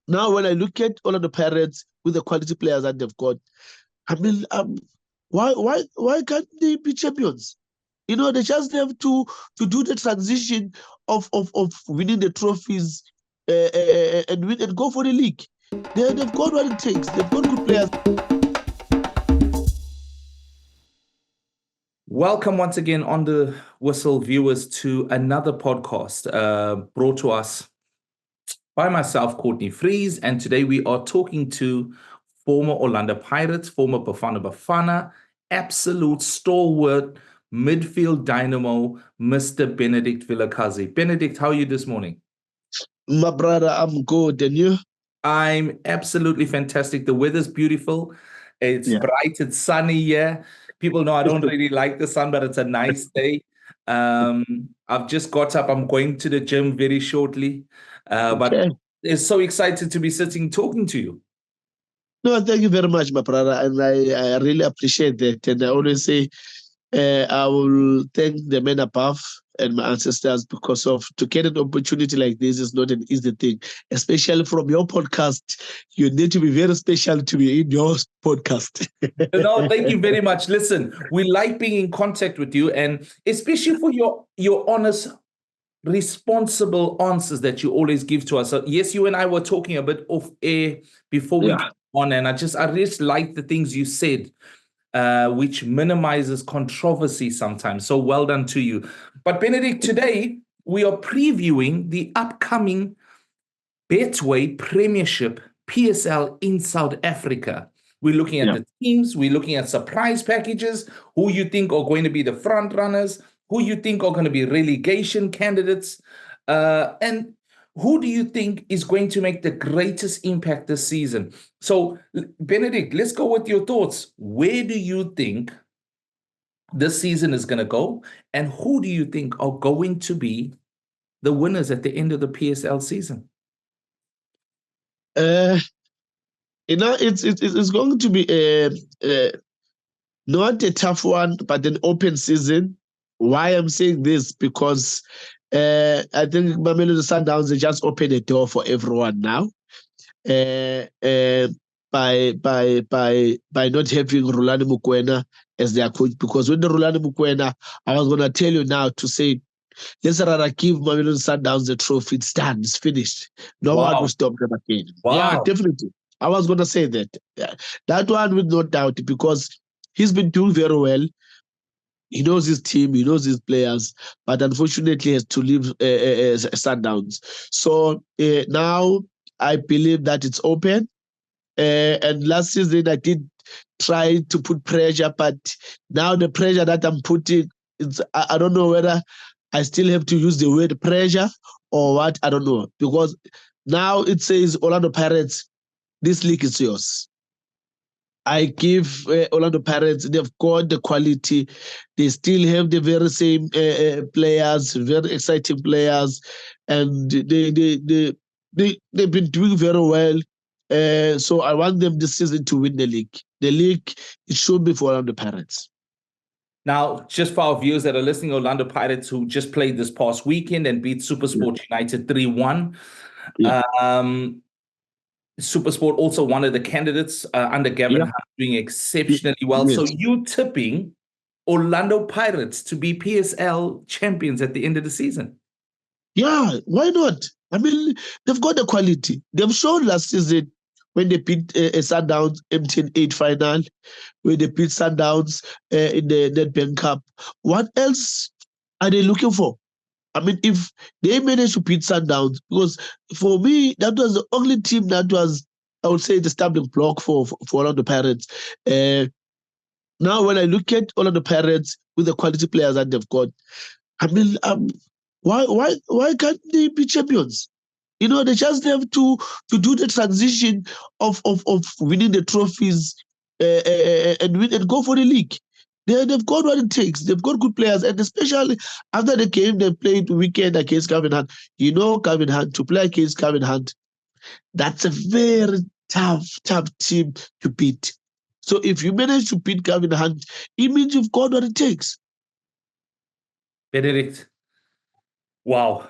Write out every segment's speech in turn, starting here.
Now, when I look at all of the Pirates with the quality players that they've got, I mean, why can't they be champions? They just have to do the transition of winning the trophies and win and go for the league. They've got what it takes. They've got good players. Welcome once again on the Whistle viewers to another podcast brought to us by myself, Courtney Freese, and today we are talking to former Orlando Pirates, former Bafana Bafana, absolute stalwart, midfield dynamo, Mr. Benedict Vilakazi. Benedict, how are you this morning? My brother, I'm good. And you? I'm absolutely fantastic. The weather's beautiful. It's bright. It's sunny here. People know I don't really like the sun, but it's a nice day. I've just got up. I'm going to the gym very shortly. But it's so excited to be sitting talking to you. No, thank you very much, my brother. And I really appreciate that. And I always say I will thank the men above and my ancestors because to get an opportunity like this is not an easy thing, especially from your podcast. You need to be very special to be in your podcast. No, thank you very much. Listen, we like being in contact with you, and especially for your honest, responsible answers that you always give to us. So yes, you and I were talking a bit off air before we came on, and I just like the things you said, which minimizes controversy sometimes. So well done to you. But Benedict, today we are previewing the upcoming Betway Premiership PSL in South Africa. We're looking at the teams. We're looking at surprise packages, who you think are going to be the front runners, who you think are going to be relegation candidates, and who do you think is going to make the greatest impact this season? So, Benedict, let's go with your thoughts. Where do you think this season is going to go, and who do you think are going to be the winners at the end of the PSL season? It's going to be not a tough one, but an open season. Why I'm saying this? Because I think Mamelodi Sundowns, they just opened a door for everyone now. By not having Rulani Mukwena as their coach, because when the Rulani Mukwena, I was gonna tell you now to say, let's rather give Mamelodi Sundowns the trophy. It's done. It's finished. No one will stop them again. Wow. Yeah, definitely. I was gonna say that. Yeah. That one with no doubt, because he's been doing very well. He knows his team, he knows his players, but unfortunately has to leave Sundowns. So now I believe that it's open. And last season I did try to put pressure, but now the pressure that I'm putting, I don't know whether I still have to use the word pressure or what, I don't know. Because now it says Orlando Pirates, this league is yours. I give Orlando Pirates, they've got the quality. They still have the very same players, very exciting players, and they've been doing very well. So I want them this season to win the league. The league, it should be for Orlando Pirates. Now, just for our viewers that are listening, Orlando Pirates, who just played this past weekend and beat SuperSport United 3-1. SuperSport also one of the candidates under Gavin Hunt, doing exceptionally well. So you tipping Orlando Pirates to be PSL champions at the end of the season? Yeah, why not? I mean, they've got the quality. They've shown last season when they beat Sundowns MTN 8 final, when they beat Sundowns in the Nedbank Cup. What else are they looking for? I mean, if they managed to beat Sundowns, because for me, that was the only team that was, I would say, the stumbling block for all of the Pirates. Now, when I look at all of the Pirates with the quality players that they've got, I mean, why can't they be champions? They just have to do the transition of winning the trophies and win and go for the league. They've got what it takes. They've got good players, and especially after the game they played weekend against Gavin Hunt. Gavin Hunt, to play against Gavin Hunt, that's a very tough team to beat. So if you manage to beat Gavin Hunt, it means you've got what it takes. Benedict, wow.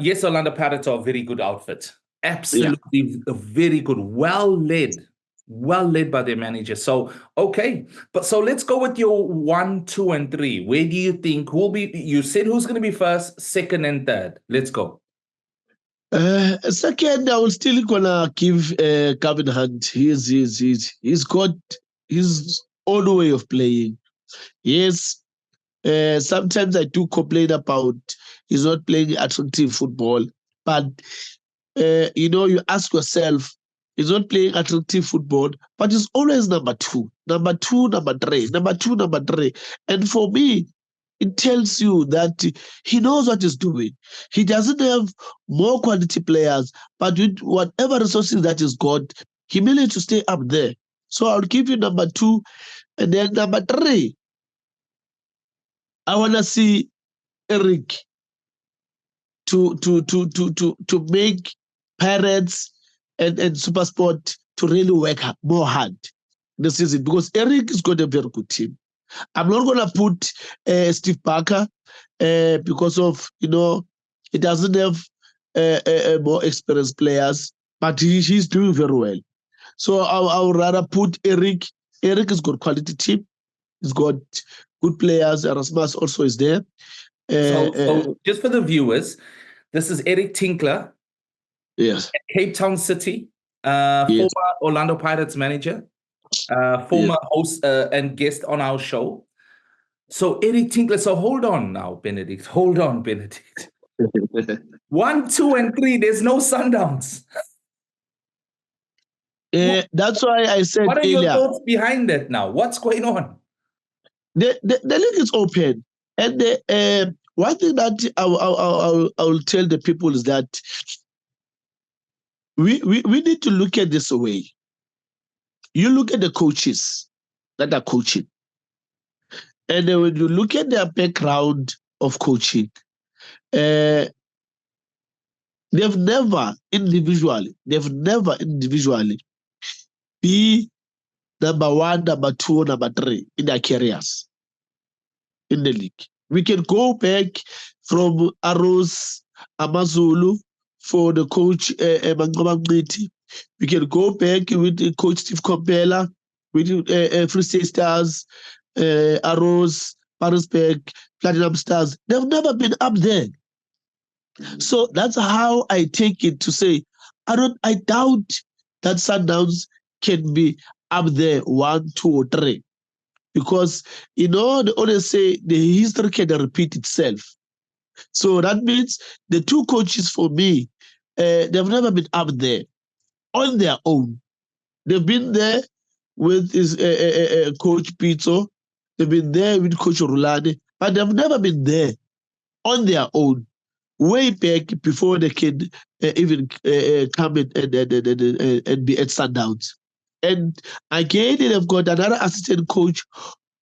Yes, Orlando Pirates are a very good outfit. Absolutely very good. Well led by their manager. So, okay. But so let's go with your 1, 2, and 3. Where do you think you said who's going to be first, second, and third? Let's go. Second, I will still gonna give Calvin Hunt. He's got his own way of playing. Yes, sometimes I do complain about he's not playing attractive football, but you ask yourself, he's not playing attractive football, but he's always number 2, number 2, number 3, number 2, number 3. And for me, it tells you that he knows what he's doing. He doesn't have more quality players, but with whatever resources that he's got, he managed to stay up there. So I'll give you number 2. And then number 3, I want to see Eric to make Pirates and SuperSport to really work more hard this season, because Eric has got a very good team. I'm not going to put Steve Barker because of, he doesn't have more experienced players, but he's doing very well. So I would rather put Eric. Eric has got quality team. He's got good players. Erasmus also is there. So just for the viewers, this is Eric Tinkler. Yes. Cape Town City, former Orlando Pirates manager, former host and guest on our show. So Eric Tinkler. So hold on now, Benedict. Hold on, Benedict. 1, 2, and 3. There's no Sundowns. That's why I said what are earlier, your thoughts behind that now? What's going on? The league is open, and one thing that I will tell the people is that we need to look at this way. You look at the coaches that are coaching, and when you look at their background of coaching, they've never individually be number 1, number 2, number 3 in their careers in the league. We can go back from Arrows, Amazulu for the coach Manqoba. We can go back with the coach Steve Kompela, with Free State Stars, Arrows, Parisburg, Platinum Stars. They've never been up there. So that's how I take it to say, I doubt that Sundowns can be up there 1, 2, or 3. Because, they always say the history can repeat itself. So that means the 2 coaches for me, they've never been up there on their own. They've been there with his coach Pito. They've been there with Coach Rulani, but they've never been there on their own, way back before they can even come and be at Sundowns. And again, they've got another assistant coach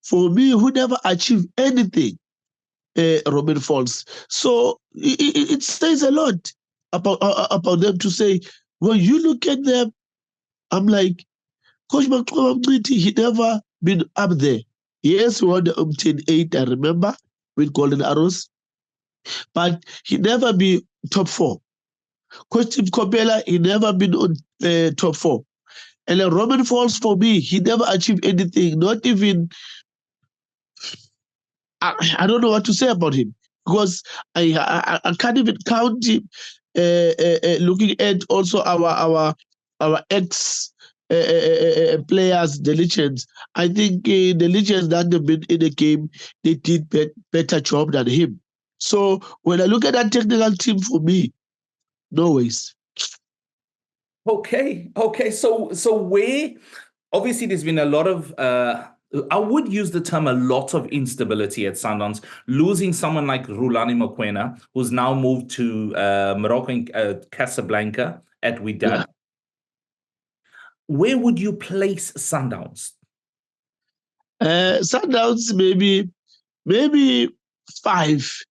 for me who never achieved anything, Robin Falls. So it says a lot about them to say, when you look at them, I'm like, Coach Manqoba, he never been up there. Yes, he won the 8, I remember, with Golden Arrows, but he never be top 4. Coach Steve Kompela, he never been on top 4. And then Robin Falls, for me, he never achieved anything, not even, I don't know what to say about him, because I can't even count him. Looking at also our ex players, the legends, I think the legends that have been in the game, they did better job than him. So when I look at that technical team, for me, no ways. Okay. So where, obviously, there's been a lot of, I would use the term a lot of instability at Sundowns, losing someone like Rulani Mokoena, who's now moved to Morocco and Casablanca at Wydad. Yeah. Where would you place Sundowns? Sundowns maybe 5,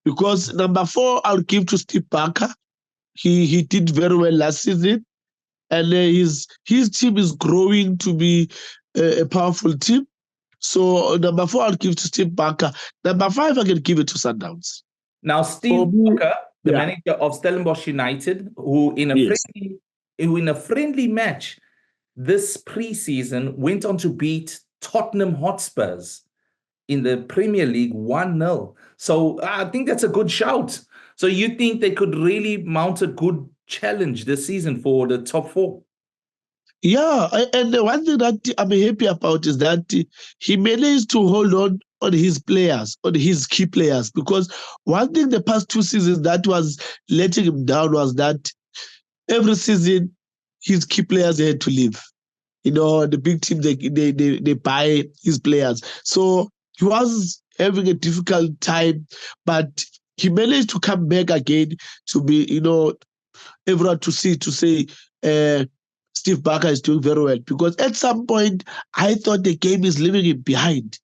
because number 4 I'll give to Steve Barker. He did very well last season, and his team is growing to be a powerful team. So number 4 I'll give to Steve Barker. Number 5 I can give it to Sundowns. Now, Steve Barker, the Yeah. manager of Stellenbosch United, who in Yes. a friendly match this preseason went on to beat Tottenham Hotspurs in the Premier League 1-0. So I think that's a good shout. So you think they could really mount a good challenge this season for the top four? Yeah, and the one thing that I'm happy about is that he managed to hold on his players, on his key players, because one thing the past 2 seasons that was letting him down was that every season his key players had to leave. You know, the big team they buy his players, so he was having a difficult time, but he managed to come back again to be, everyone to say Steve Barker is doing very well, because at some point I thought the game is leaving him behind.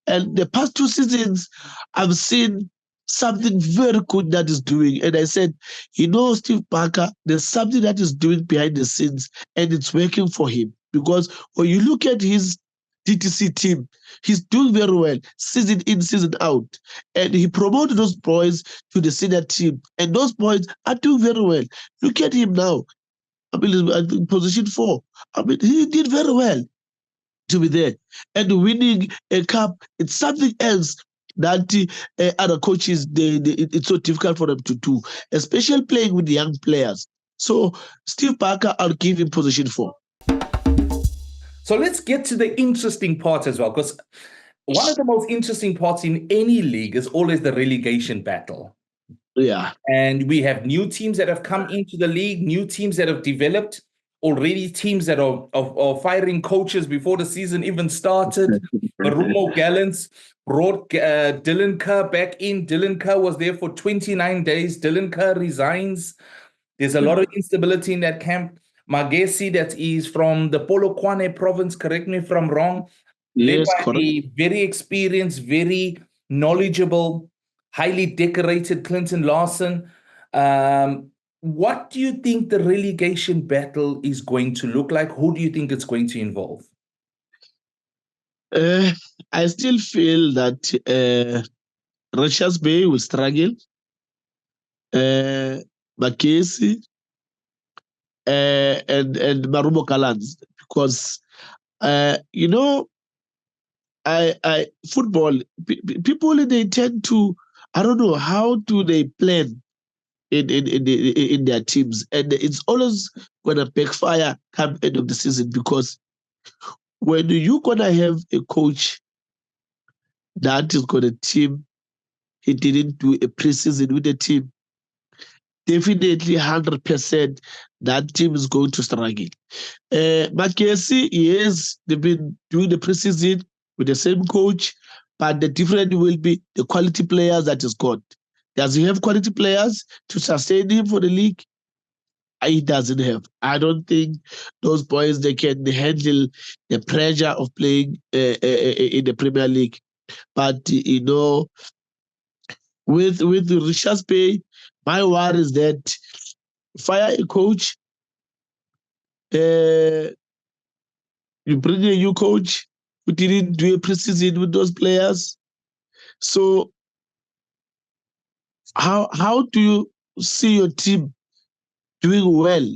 And the past 2 seasons, I've seen something very good that is doing. And I said, Steve Barker, there's something that is doing behind the scenes, and it's working for him. Because when you look at his DTC team, he's doing very well, season in, season out. And he promoted those boys to the senior team. And those boys are doing very well. Look at him now. I mean, in position 4. I mean, he did very well to be there. And winning a cup, it's something else that other coaches, it's so difficult for them to do, especially playing with the young players. So Steve Barker, I'll give him position 4. So let's get to the interesting part as well, because one of the most interesting parts in any league is always the relegation battle. Yeah. And we have new teams that have come into the league, new teams that have developed, already teams that are firing coaches before the season even started. Marumo Gallants brought Dylan Kerr back in. Dylan Kerr was there for 29 days. Dylan Kerr resigns. There's a lot of instability in that camp. Magesi, that is from the Polokwane province, correct me if I'm wrong, led Yes, by correct. a very experienced, very knowledgeable, highly decorated Clinton Larson. What do you think the relegation battle is going to look like? Who do you think it's going to involve? I still feel that Richards Bay will struggle. Makesi and Marumo Gallants, because I football people, they tend to, I don't know, how do they plan in their teams, and it's always gonna backfire come end of the season, because when you're gonna have a coach that is gonna team, he didn't do a preseason with the team, definitely 100% that team is going to struggle. Makesi, yes, they've been doing the preseason with the same coach, but the difference will be the quality players that he's got. Does he have quality players to sustain him for the league? He doesn't have. I don't think those boys, they can handle the pressure of playing in the Premier League. But with Richards Bay, my worry is that fire a coach, you bring a new coach who didn't do a preseason with those players. So how do you see your team doing well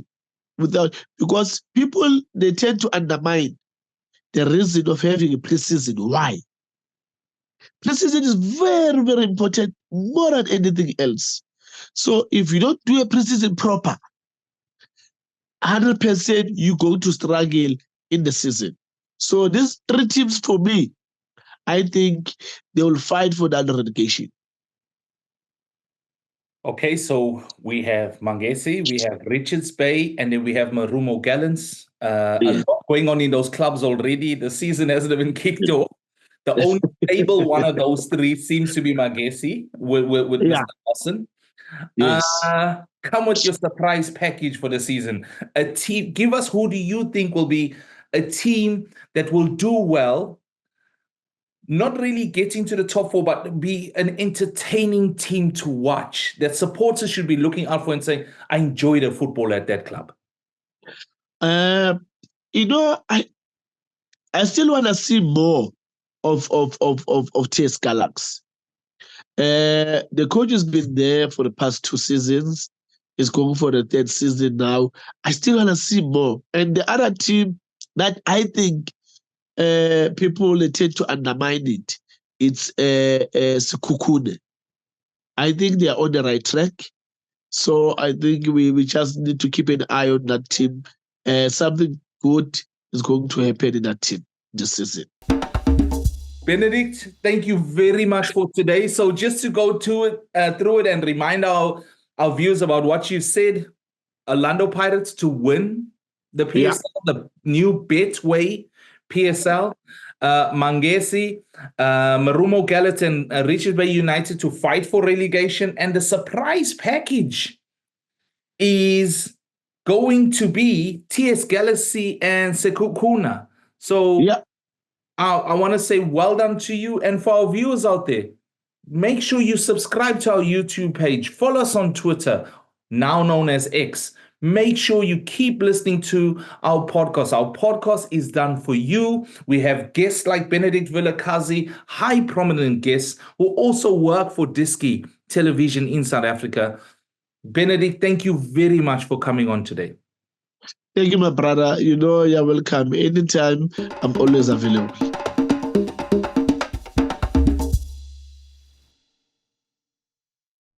without, because people, they tend to undermine the reason of having a preseason. Why? Preseason is very, very important, more than anything else. So if you don't do a preseason proper, 100% you're going to struggle in the season. So these 3 teams, for me, I think they will fight for that relegation. Okay, so we have Mangesi, we have Richards Bay, and then we have Marumo Gallants. A lot going on in those clubs already. The season hasn't even kicked off. The only stable one of those 3 seems to be Magesi with Mr. Lawson. Yes. Come with your surprise package for the season. A team. Give us, who do you think will be a team that will do well, not really get into the top 4, but be an entertaining team to watch, that supporters should be looking out for and saying, I enjoy the football at that club? I still want to see more of TS Galaxy. The coach has been there for the past 2 seasons. He's going for the 3rd season now. I still want to see more. And the other team that I think people tend to undermine it, it's Sekhukhune. I think they are on the right track. So I think we just need to keep an eye on that team. Something good is going to happen in that team this season. Benedict, thank you very much for today. So just to go to it, through it and remind our viewers about what you said, Orlando Pirates to win the PSL, the new Betway PSL, Mangesi, Marumo Gallet and Richards Bay United to fight for relegation. And the surprise package is going to be TS Galaxy and Sekhukhune. So I want to say well done to you. And for our viewers out there, make sure you subscribe to our YouTube page. Follow us on Twitter, now known as X. Make sure you keep listening to our podcast. Our podcast is done for you. We have guests like Benedict Vilakazi, high prominent guests who also work for Diski Television in South Africa. Benedict, thank you very much for coming on today. Thank you, my brother. You know, you're welcome. Anytime, I'm always available.